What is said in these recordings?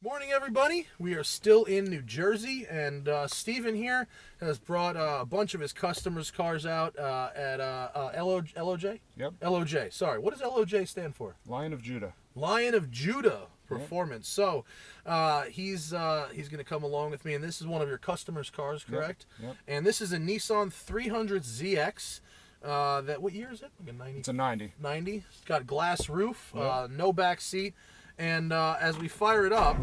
Morning, everybody. We are still in New Jersey, and Steven here has brought a bunch of his customers' cars out at LoJ? Yep. LoJ. Sorry. What does LoJ stand for? Lion of Judah. Lion of Judah Performance. Yep. So he's going to come along with me, and this is one of your customers' cars, correct? Yep. And this is a Nissan 300ZX. What year is it? Like a 90? It's a 90. 90. It's got a glass roof, Yep. no back seat. And as we fire it up,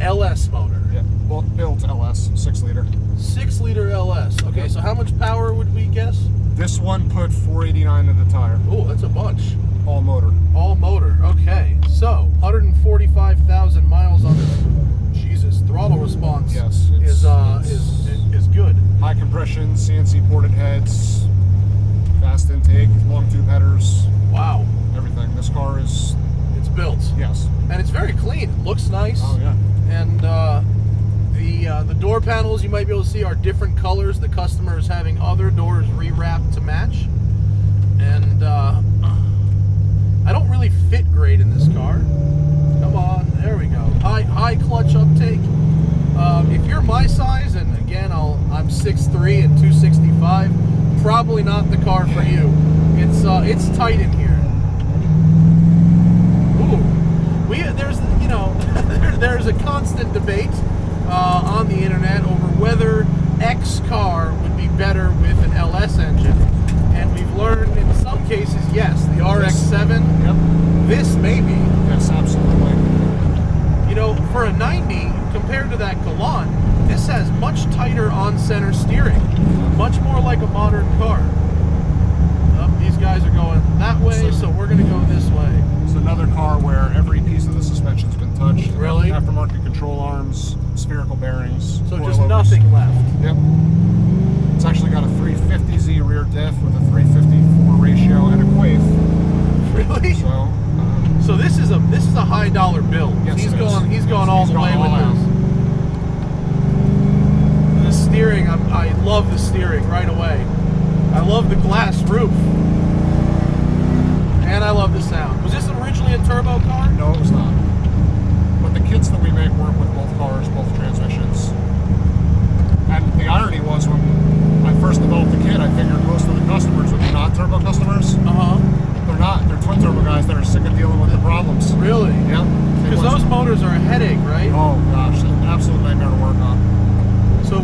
LS motor. Yeah, well, built LS, 6-liter. 6-liter LS. Okay, Yep. so how much power would we guess? This one put 489 in the tire. Oh, that's a bunch. All motor. All motor. Okay, so 145,000 miles on this. Jesus, throttle response. Yes, is good. High compression, CNC ported heads, fast intake, long tube headers. Wow. Everything. This car is. It's built. Yes. And it's very clean. It looks nice. Oh yeah. And the door panels you might be able to see are different colors. The customer is having other doors rewrapped to match. And I don't really fit great in this car. Come on, there we go. High clutch uptake. If you're my size, and again I'm 6'3" and 265, probably not the car for you. It's tight in here. There's a constant debate on the internet over whether X car would be better with an LS engine, and we've learned in some cases, yes, the RX-7. Yep. This maybe. Yes, absolutely. You know, for a 90 compared to that Galant, this has much tighter on-center steering, much more like a modern car. These guys are going that way, so we're going to go this way. It's another car where every piece of the suspension's been touched. Really? Aftermarket control arms, spherical bearings. So just nothing left. Yep. It's actually got a 350Z rear diff with a 354 ratio and a quaif. Really? So this is a high dollar build. Yes, he's gone all the way with this. The steering, I love the steering right away. I love the glass roof. And I love the sound. Was this originally a turbo car? No, it was not. But the kits that we make work with both cars, both transmissions. And the irony was when I first developed the kit, I figured most of the customers would be non-turbo customers. They're not. They're twin turbo guys that are sick of dealing with the problems. Really? Yeah. Because those motors are a headache, right? Oh gosh, an absolute nightmare to work on. So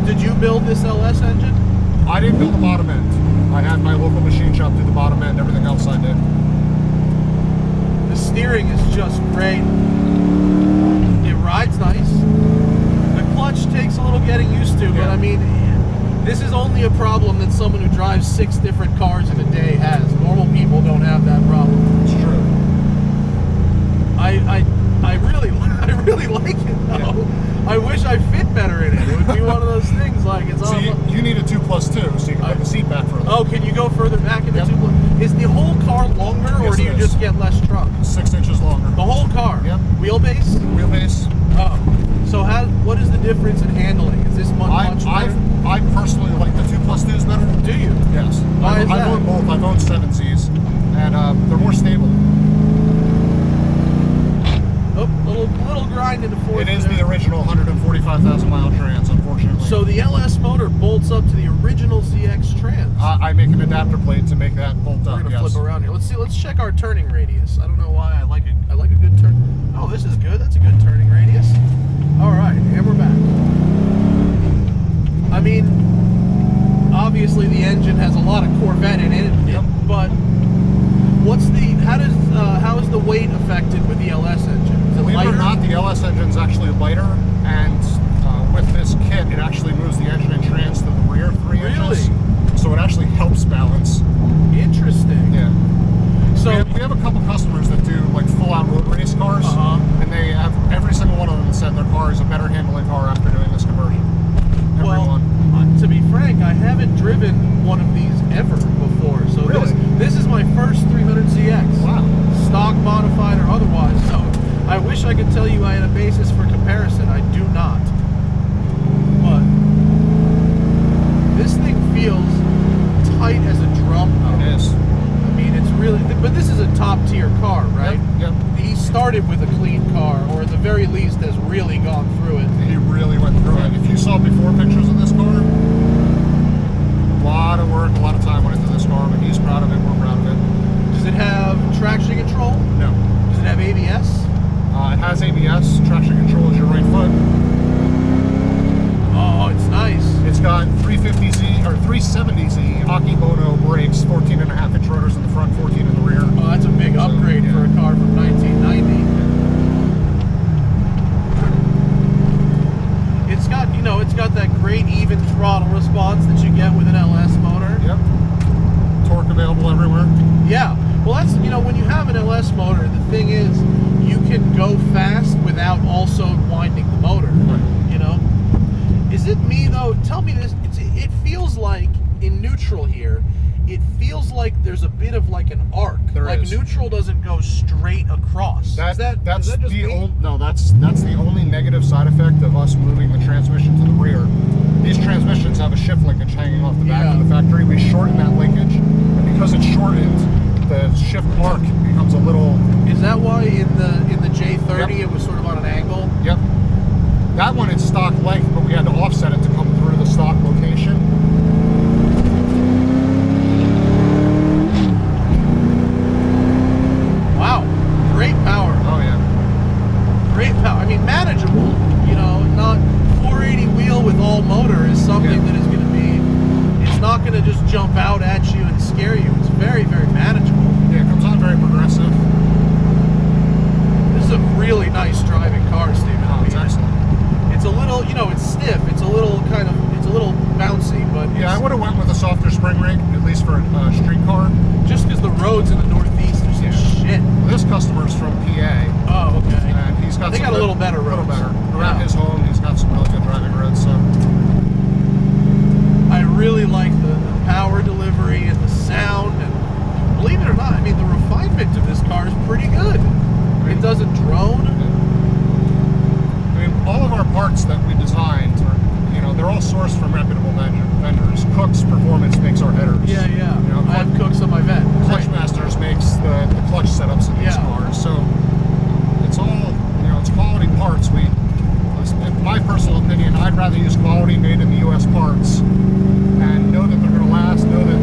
did you build this LS engine? I didn't build the bottom end. I had my local machine shop do the bottom end. Everything else I did. The steering is just great. It rides nice. The clutch takes a little getting used to, but I mean, this is only a problem that someone who drives 6 different cars in a day has. Normal people don't have that problem. It's true. I really like it though. Yeah. I wish I fit better in it. It would be one of those things like it's. So you need a 2+2, so you can put the seat back further. Oh, can you go further back in the 2+? Is the whole car longer, or do you just get less trunk? 6 inches longer. The whole car. Yep. Wheelbase. Wheelbase. Oh, so what is the difference in handling? Is this much better? I personally like the 2+2s better. Do you? Yes. Why is that? I've owned both. I've owned 7Zs, and they're more stable. Oh, little grind into fourth. It is the original 145,000 mile trans, unfortunately. So the LS motor bolts up to the original ZX trans. I make an adapter plate to make that bolt up. We're gonna flip around here. Let's see. Let's check our turning radius. I don't know why I like a good turn. Oh, this is good. That's a good turning radius. All right, and we're back. I mean, obviously the engine has a lot of Corvette in it, yep. But how is the weight affected with the LS engine? Is it Believe lighter? it or not, the LS engine is actually lighter, and with this kit, it actually moves the engine and trans to the rear 3 inches. So it actually helps balance. Interesting. Yeah. So we have a couple customers that do like full-out road race cars, and they have every single one of them said their car is a better handling car after doing this conversion. To be frank, I haven't driven one of these ever before. So this is my first 300ZX. Wow. Stock, modified, or otherwise. So I wish I could tell you I had a basis for comparison. I do not. But this thing feels tight as a drum. It is. I mean, it's really, but this is a top tier car, right? Yep. He started with a clean car, or at the very least has really gone through it. He really went through it. If you saw before pictures of this car, a lot of work, a lot of time went into this car, but he's proud of it, we're proud of it. Does it have traction control? No. Does it have ABS? It has ABS, traction control is your right foot. Oh, it's nice. It's got 350Z or 370Z Akebono brakes, 14.5-inch rotors in the front, 14 in the rear. Oh, that's a big upgrade for a car from 1990. It's got, you know, it's got that great even throttle response that you get with an LS motor. Yep. Torque available everywhere. Yeah. Well, that's, you know, when you have an LS motor, the thing is, you can go fast without also winding the motor. Right. You know? Is it me, though? Tell me this. It feels like, in neutral here, it feels like there's a bit of like an arc. There like is. Neutral doesn't go straight across. That's just the me? that's the only negative side effect of us moving the transmission to the rear. These transmissions have a shift linkage hanging off the back of the factory. We shorten that linkage, and because it's shortened, the shift arc becomes a little. Is that why in the J30 Yep. it was sort of on an angle? Yep. That one is stock length, but we had to offset it to come through the stock location. Wow, great power. Oh yeah. Great power. I mean, manageable. You know, not 480 wheel with all motor is something that is going to be. It's not going to just jump out at you and scare you. It's very, very manageable. Yeah, it comes on very progressive. This is a really nice driving car, Steven. Oh, it's excellent. It's a little, you know, it's stiff. It's a little bouncy, but Yeah, I would have went with a softer spring rig, at least for a street car. just because the roads in the Northeast are so shit. This customer's from PA, Oh, okay. and he's got They some got a good- little better little roads. better. Around Yeah. his home, he's got some really good driving roads. So I really like the power delivery and the sound, and believe it or not, I mean, the refinement of this car is pretty good. It doesn't drone. I mean, all of our parts that we designed are, you know, they're all sourced from reputable vendors. Cook's Performance makes our headers. Yeah, yeah. You know, I have Cooks on my vent. Clutch Masters makes the clutch setups in these Yeah. cars. So it's all, you know, it's quality parts. In my personal opinion, I'd rather use quality made in the U.S. parts and know that they're going to last, know that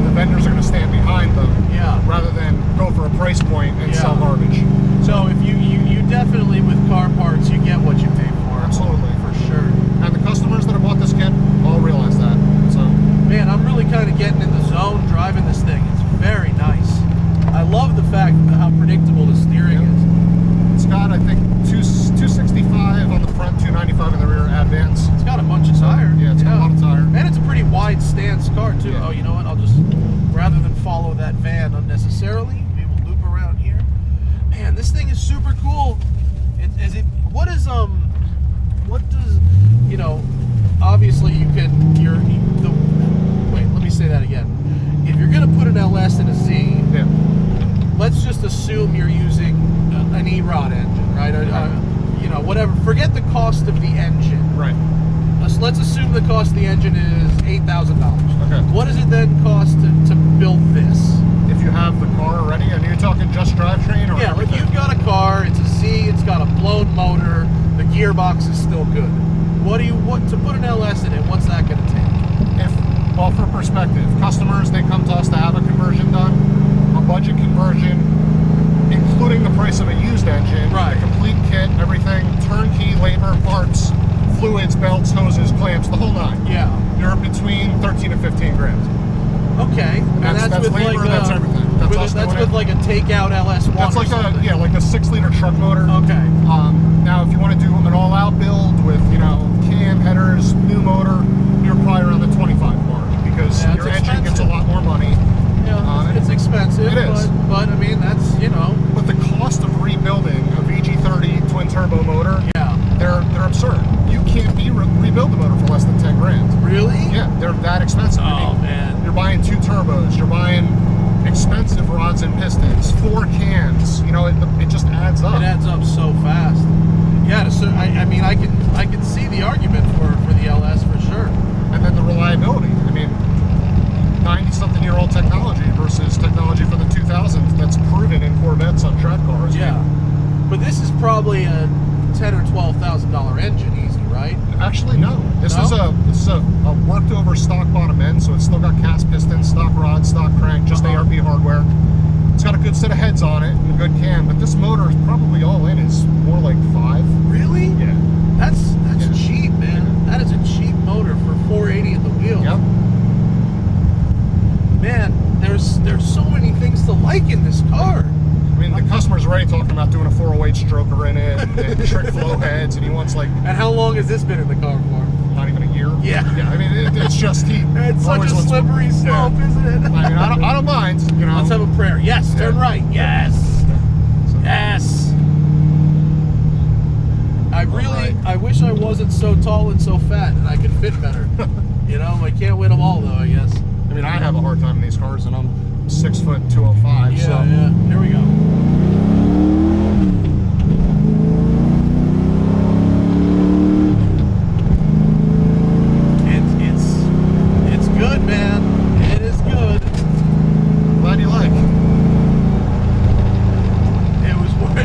the vendors are going to stand behind them, Yeah. rather than go for a price point and Yeah. sell garbage. So if you definitely, with car parts, you get what you pay for. Absolutely. For sure. And the customers that have bought this kit all realize that. So Man, I'm really kind of getting in the zone driving this thing. It's very nice. I love the fact how predictable the steering is. it's got, I think, 265 on the front, 295 in the rear advance. It's got a bunch of tire. Yeah, it's got a lot of tire. And it's a pretty wide stance car, too. Yeah. Oh, you know what? I'll just, rather than follow that van unnecessarily, we will loop around here. Man, this thing is super cool. What does, you know, obviously wait, let me say that again. If you're going to put an LS in a Z, Yeah. let's just assume you're using an E-Rod engine, right? You know, whatever. Forget the cost of the engine. Right. Let's assume the cost of the engine is $8,000. Okay. What does it then cost to build this? If you have the car already, and you're talking just drivetrain or Yeah, like everything? you've got a car, it's a Z, it's got a blown motor, the gearbox is still good. To put an LS in it, what's that going to take? Well, for perspective, customers, they come to us to have a conversion done, a budget conversion, including the price of a used engine, Right. the complete kit, everything, turnkey, labor, parts, fluids, belts, hoses, clamps, the whole nine. Yeah. You're between 13 and 15 grand. Okay. And That's with labor, like that's everything. That's us that's doing with it. like a takeout LS1 That's or like something. like a 6-liter truck motor. Okay. Now, if you want to do an all-out build with, you know, cam, headers, new motor, you're probably around the 25 mark because Yeah, your it's engine gets a expensive. lot more money. Yeah, it's expensive. It is. But I mean, that's, you know. But the cost of rebuilding a VG30 twin turbo motor, Yeah. they're absurd. You can't rebuild the motor for less than 10 grand. Really? Yeah, they're that expensive. Oh, man. You're buying 2 turbos, you're buying expensive rods and pistons, 4 cans. You know, it just adds up. It adds up so fast. Yeah, so I mean, I can see the argument for the LS for sure. And then the reliability. I mean, 90-something-year-old technology versus technology for the 2000s. track cars. Yeah. But this is probably a $10,000 or $12,000 engine, easy, right? Actually, no. This is a worked over stock bottom end, so it's still got cast pistons, stock rod, stock crank, just ARP hardware. It's got a good set of heads on it and a good cam, but this motor is probably all in is more like 5. Really? Yeah. That's cheap, man. That is a cheap motor for 480 at the wheel. Yep. Man, there's so many things to like in this car. I mean, the customer's already talking about doing a 408 stroker in it, and trick flow heads, and he wants like... And how long has this been in the car for? Not even a year. Yeah. Yeah, I mean, it's just heat. It's such a slippery slope, isn't it? I mean, I don't mind, you know. Let's have a prayer. Yes, turn right. Yes. Yes. I wish I wasn't so tall and so fat and I could fit better. You know, I can't win them all though, I guess. I mean, I have a hard time in these cars, and I'm 6 foot 205. Yeah, so. yeah. Here we go. It's good, man. It is good. Glad you like.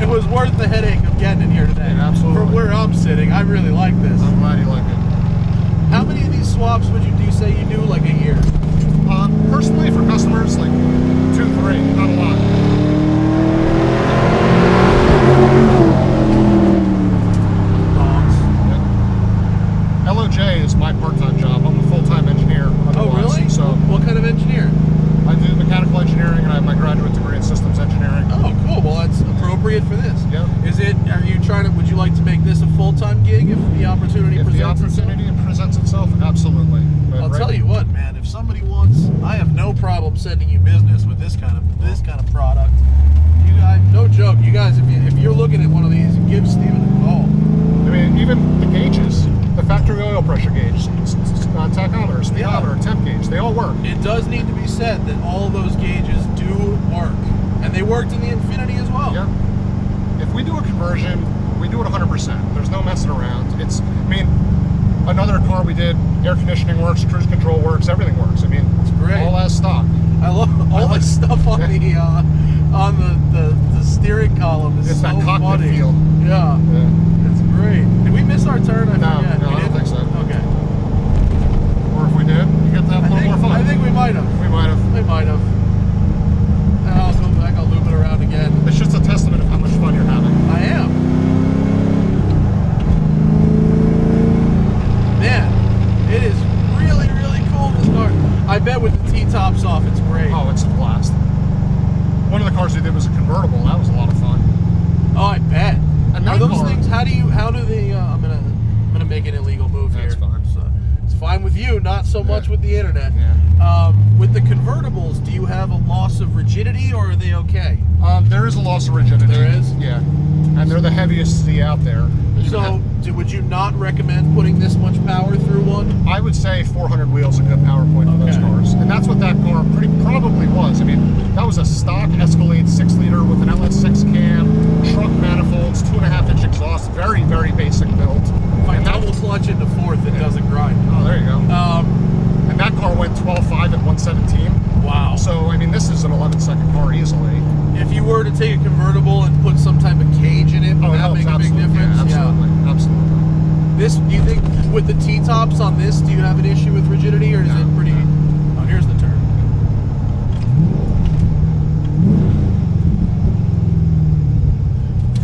It was worth the headache of getting in here today. Yeah, absolutely. From where I'm sitting, I really like this. I'm glad you like it. How many of these swaps would you say you do like a year? Personally, for customers, like 2, 3, not a lot. Dogs. Yeah. LoJ is my part-time job. I'm a full-time engineer. Oh, really? So what kind of engineer? I do mechanical engineering, and I have my graduate degree in systems engineering. Oh, cool. Well, that's appropriate for this. Yeah. Would you like to make this a full-time gig if the opportunity presents itself? If the opportunity presents itself, absolutely. But I'll tell you what, man. If somebody wants, I have no problem sending you business with this kind of product. You guys, no joke. You guys, if you're looking at one of these, give Steven a call. I mean, even the gauges, the factory oil pressure gauge, tachometer, speedometer, temp gauge, they all work. It does need to be said that all those gauges do work, and they worked in the Infinity as well. Yeah. If we do a conversion, we do it 100%. There's no messing around. Another car we did, air conditioning works, cruise control works, everything works. I mean, it's great. All as stock. I love all the stuff on the steering column. It's so that cockpit funny. feel. Yeah, it's great. Did we miss our turn? I forget. No, I don't think so. Okay. Or if we did, you get to have a little more fun. I think we might have. We might have. We might have. I'll go back. I'll loop it around again. It's just a testament of how much fun you're having. I am. Man, it is really, really cool, this car. I bet with the T-tops off, it's great. Oh, it's a blast. One of the cars we did was a convertible. That was a lot of fun. Oh, I bet. And are those things, how do they, I'm gonna make an illegal move here. That's fine. So, it's fine with you, not so much with the internet. Yeah. With the convertibles, do you have a loss of rigidity, or are they okay? There is a loss of rigidity. There is? Yeah. And they're the heaviest C out there. So, would you not recommend putting this much power through one? I would say 400 wheels a good power point for those cars. And that's what that car probably was. I mean, that was a stock Escalade 6-liter with an LS6 cam, truck manifolds, 2.5-inch exhaust, very, very basic build. If I double clutch into fourth, it doesn't grind. Oh, there you go. And that car went 12.5 at 117. Wow. So, I mean, this is an 11-second car easily. If you were to take a convertible and put some type of cage in it, would that make a big difference? Yeah, absolutely. Absolutely. This, do you think, with the T-tops on this, do you have an issue with rigidity, or is it pretty... Oh, here's the turn.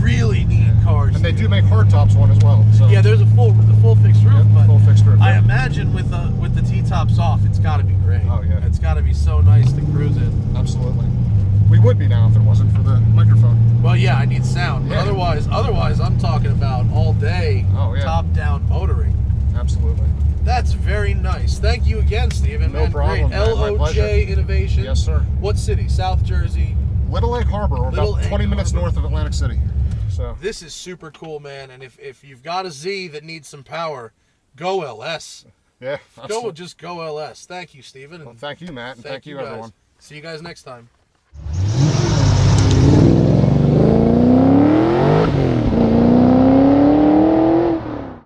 Really neat cars. And they do make hardtops one as well. So. Yeah, there's the full fixed roof, but full fixed roof. I imagine with the T-tops off, it's got to be great. Oh, yeah. It's got to be so nice to cruise in. Absolutely. We would be now if it wasn't for the microphone. Well, yeah, I need sound. But otherwise, I'm talking about all day, top-down motoring. Absolutely. That's very nice. Thank you again, Steven. No problem. Great. LoJ Innovations. Yes, sir. What city? South Jersey. Little Egg Harbor, about 20 minutes north of Atlantic City. So this is super cool, man. And if you've got a Z that needs some power, go LS. Yeah. Just go LS. Thank you, Steven. Well, thank you, Matt, and thank you, everyone. See you guys next time.